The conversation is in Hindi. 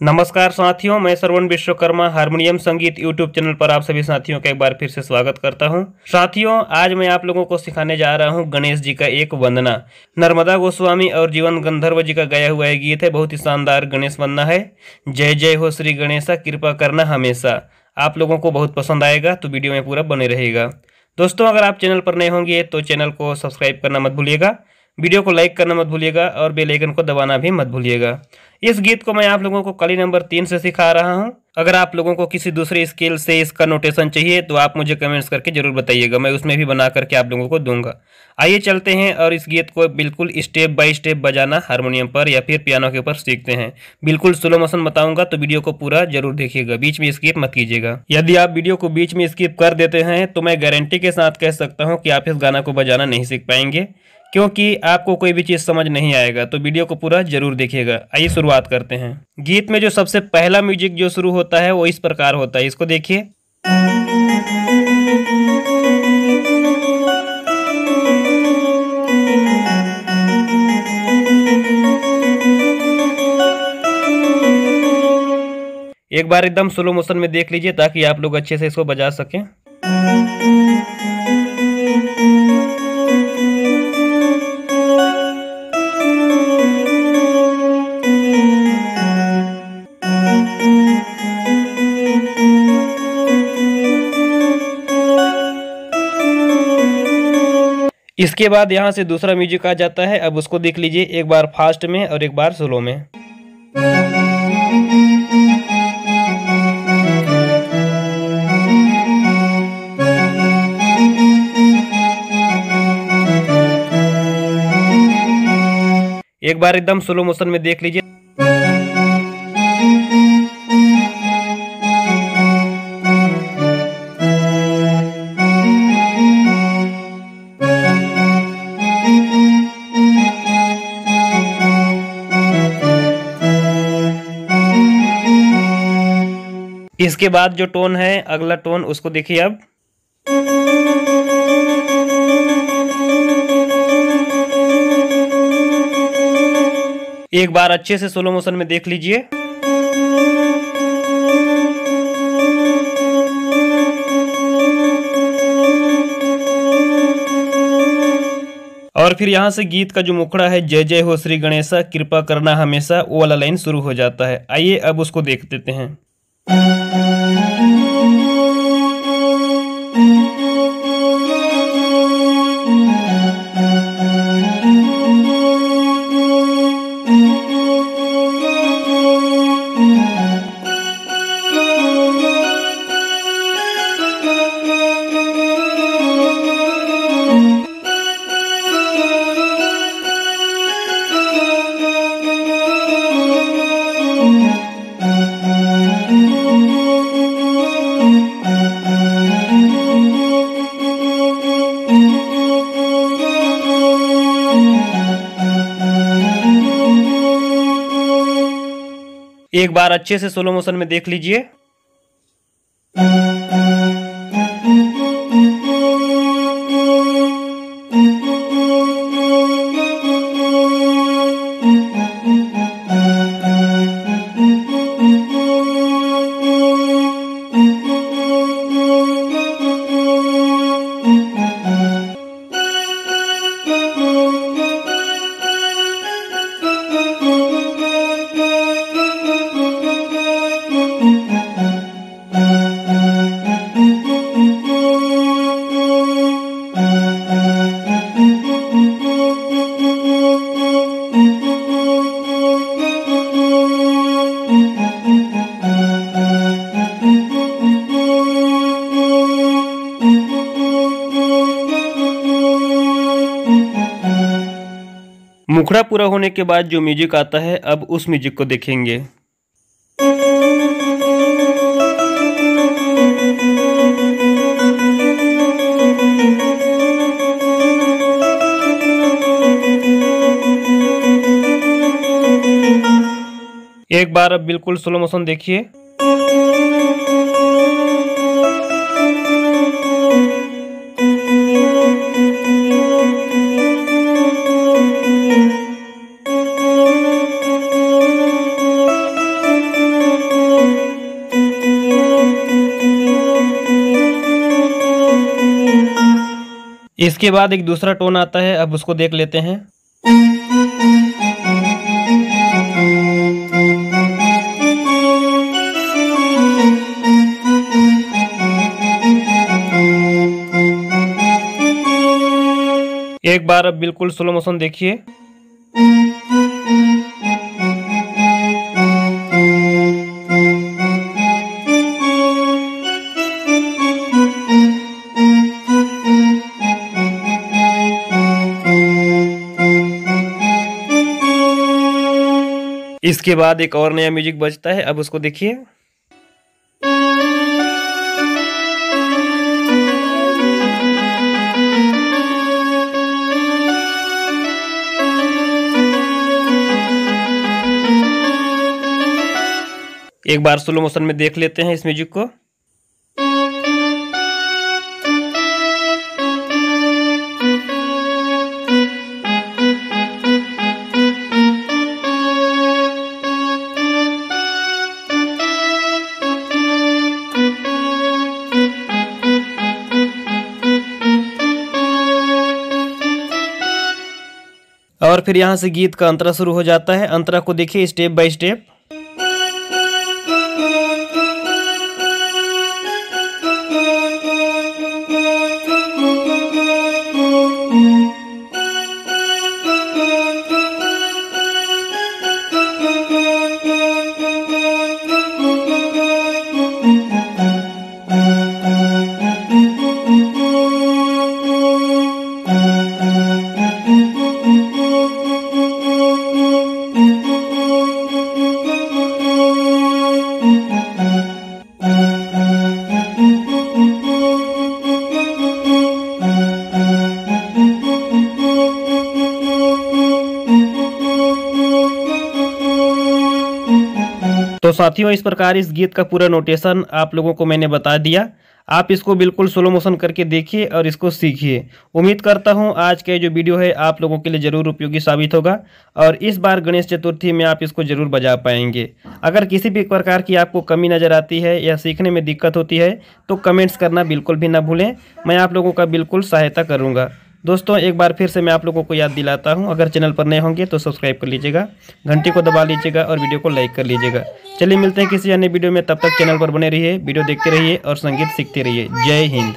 नमस्कार साथियों, मैं श्रवण विश्वकर्मा हारमोनियम संगीत यूट्यूब चैनल पर आप सभी साथियों का एक बार फिर से स्वागत करता हूं। साथियों, आज मैं आप लोगों को सिखाने जा रहा हूं गणेश जी का एक वंदना। नर्मदा गोस्वामी और जीवन गंधर्व जी का गाया हुआ एक गीत है। बहुत ही शानदार गणेश वंदना है। जय जय हो श्री गणेशा, कृपा करना हमेशा। आप लोगों को बहुत पसंद आएगा, तो वीडियो में पूरा बने रहेगा। दोस्तों, अगर आप चैनल पर नए होंगे तो चैनल को सब्सक्राइब करना मत भूलिएगा, वीडियो को लाइक करना मत भूलिएगा और बेल आइकन को दबाना भी मत भूलिएगा। इस गीत को मैं आप लोगों को कली नंबर 3 से सिखा रहा हूं। अगर आप लोगों को किसी दूसरे स्केल से इसका नोटेशन चाहिए तो आप मुझे कमेंट्स करके जरूर बताइएगा, मैं उसमें भी बना करके आप लोगों को दूंगा। आइए चलते हैं और इस गीत को बिल्कुल स्टेप बाय स्टेप बजाना हारमोनियम पर या फिर पियानो के ऊपर सीखते हैं। बिल्कुल स्लो मोशन बताऊंगा, तो वीडियो को पूरा जरूर देखिएगा, बीच में स्किप मत कीजिएगा। यदि आप वीडियो को बीच में स्किप कर देते हैं तो मैं गारंटी के साथ कह सकता हूँ कि आप इस गाना को बजाना नहीं सीख पाएंगे, क्योंकि आपको कोई भी चीज़ समझ नहीं आएगा। तो वीडियो को पूरा जरूर देखिएगा। आइए शुरुआत करते हैं। गीत में जो सबसे पहला म्यूजिक जो शुरू होता है वो इस प्रकार होता है, इसको देखिए। एक बार एकदम स्लो मोशन में देख लीजिए ताकि आप लोग अच्छे से इसको बजा सकें। इसके बाद यहाँ से दूसरा म्यूजिक आ जाता है। अब उसको देख लीजिए, एक बार फास्ट में और एक बार स्लो में। एक बार एकदम स्लो मोशन में देख लीजिए। इसके बाद जो टोन है, अगला टोन, उसको देखिए। अब एक बार अच्छे से स्लो मोशन में देख लीजिए। और फिर यहाँ से गीत का जो मुखड़ा है, जय जय हो श्री गणेशा, कृपा करना हमेशा, वो वाला लाइन शुरू हो जाता है। आइए अब उसको देख देते हैं। एक बार अच्छे से स्लो मोशन में देख लीजिए। मुखड़ा पूरा होने के बाद जो म्यूजिक आता है, अब उस म्यूजिक को देखेंगे। एक बार अब बिल्कुल स्लो मोशन देखिए। इसके बाद एक दूसरा टोन आता है, अब उसको देख लेते हैं। एक बार अब बिल्कुल स्लो मोशन देखिए। इसके बाद एक और नया म्यूजिक बजता है, अब उसको देखिए। एक बार स्लो मोशन में देख लेते हैं इस म्यूजिक को। और फिर यहाँ से गीत का अंतरा शुरू हो जाता है। अंतरा को देखिए स्टेप बाय स्टेप। तो साथियों, इस प्रकार इस गीत का पूरा नोटेशन आप लोगों को मैंने बता दिया। आप इसको बिल्कुल स्लो मोशन करके देखिए और इसको सीखिए। उम्मीद करता हूं आज का जो वीडियो है आप लोगों के लिए ज़रूर उपयोगी साबित होगा और इस बार गणेश चतुर्थी में आप इसको ज़रूर बजा पाएंगे। अगर किसी भी प्रकार की आपको कमी नज़र आती है या सीखने में दिक्कत होती है तो कमेंट्स करना बिल्कुल भी ना भूलें, मैं आप लोगों का बिल्कुल सहायता करूँगा। दोस्तों, एक बार फिर से मैं आप लोगों को याद दिलाता हूं, अगर चैनल पर नए होंगे तो सब्सक्राइब कर लीजिएगा, घंटी को दबा लीजिएगा और वीडियो को लाइक कर लीजिएगा। चलिए मिलते हैं किसी अन्य वीडियो में, तब तक चैनल पर बने रहिए, वीडियो देखते रहिए और संगीत सीखते रहिए। जय हिंद।